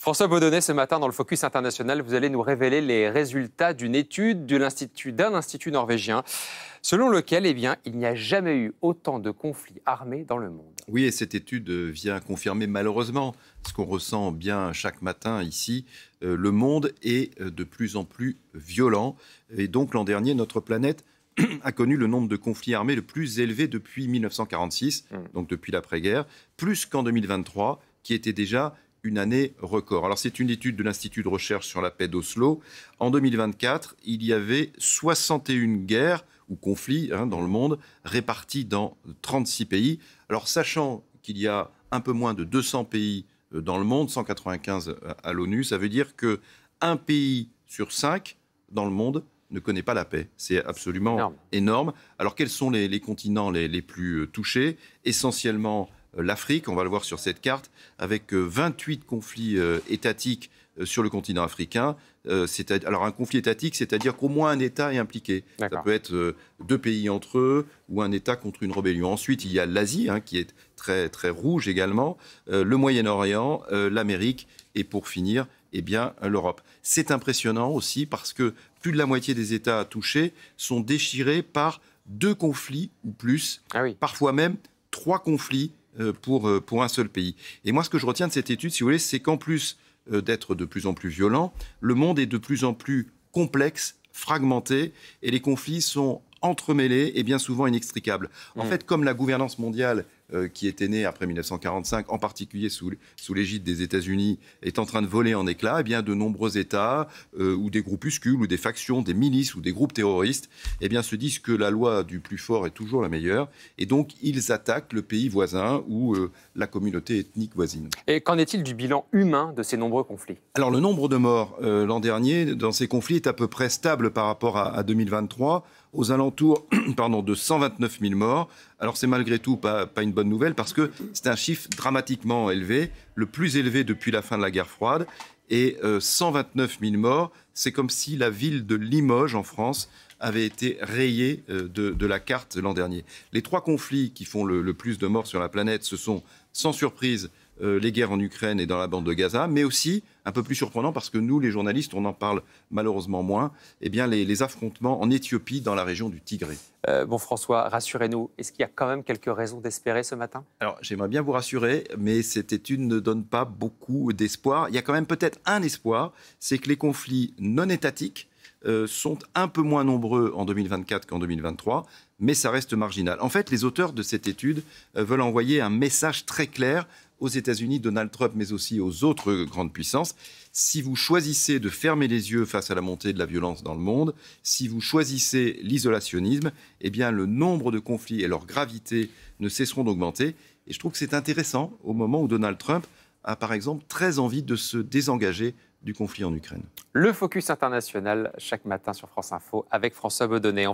François Baudonnet, ce matin dans le Focus International, vous allez nous révéler les résultats d'une étude d'un institut norvégien, selon lequel il n'y a jamais eu autant de conflits armés dans le monde. Oui, et cette étude vient confirmer malheureusement ce qu'on ressent bien chaque matin ici. Le monde est de plus en plus violent. Et donc l'an dernier, notre planète a connu le nombre de conflits armés le plus élevé depuis 1946, donc depuis l'après-guerre, plus qu'en 2023, qui était déjà une année record. Alors c'est une étude de l'Institut de recherche sur la paix d'Oslo. En 2024, il y avait 61 guerres ou conflits dans le monde, répartis dans 36 pays. Alors sachant qu'il y a un peu moins de 200 pays dans le monde, 195 à l'ONU, ça veut dire qu'un pays sur 5 dans le monde ne connaît pas la paix. C'est absolument énorme. Alors quels sont les continents les plus touchés? Essentiellement l'Afrique, on va le voir sur cette carte, avec 28 conflits étatiques sur le continent africain. Alors un conflit étatique, c'est-à-dire qu'au moins un État est impliqué. Ça peut être deux pays entre eux ou un État contre une rébellion. Ensuite, il y a l'Asie, qui est très, très rouge également, le Moyen-Orient, l'Amérique et pour finir, l'Europe. C'est impressionnant aussi parce que plus de la moitié des États touchés sont déchirés par 2 conflits ou plus, parfois même 3 conflits pour un seul pays. Et moi, ce que je retiens de cette étude, si vous voulez, c'est qu'en plus d'être de plus en plus violent, le monde est de plus en plus complexe, fragmenté, et les conflits sont entremêlés et bien souvent inextricables. En fait, comme la gouvernance mondiale qui était née après 1945, en particulier sous l'égide des États-Unis, est en train de voler en éclats, de nombreux États ou des groupuscules ou des factions, des milices ou des groupes terroristes se disent que la loi du plus fort est toujours la meilleure et donc ils attaquent le pays voisin ou la communauté ethnique voisine. Et qu'en est-il du bilan humain de ces nombreux conflits? Alors le nombre de morts l'an dernier dans ces conflits est à peu près stable par rapport à 2023, aux alentours de 129 000 morts. Alors c'est malgré tout pas une bonne nouvelle parce que c'est un chiffre dramatiquement élevé, le plus élevé depuis la fin de la guerre froide. Et 129 000 morts, c'est comme si la ville de Limoges en France avait été rayée de la carte l'an dernier. Les 3 conflits qui font le plus de morts sur la planète, ce sont sans surprise les guerres en Ukraine et dans la bande de Gaza, mais aussi, un peu plus surprenant parce que nous, les journalistes, on en parle malheureusement moins, les affrontements en Éthiopie dans la région du Tigré. Bon François, rassurez-nous, est-ce qu'il y a quand même quelques raisons d'espérer ce matin? Alors j'aimerais bien vous rassurer, mais cette étude ne donne pas beaucoup d'espoir. Il y a quand même peut-être un espoir, c'est que les conflits non étatiques sont un peu moins nombreux en 2024 qu'en 2023, mais ça reste marginal. En fait, les auteurs de cette étude veulent envoyer un message très clair aux États-Unis, Donald Trump, mais aussi aux autres grandes puissances. Si vous choisissez de fermer les yeux face à la montée de la violence dans le monde, si vous choisissez l'isolationnisme, le nombre de conflits et leur gravité ne cesseront d'augmenter. Et je trouve que c'est intéressant au moment où Donald Trump a, par exemple, très envie de se désengager du conflit en Ukraine. Le Focus International, chaque matin sur France Info, avec François Baudonnet.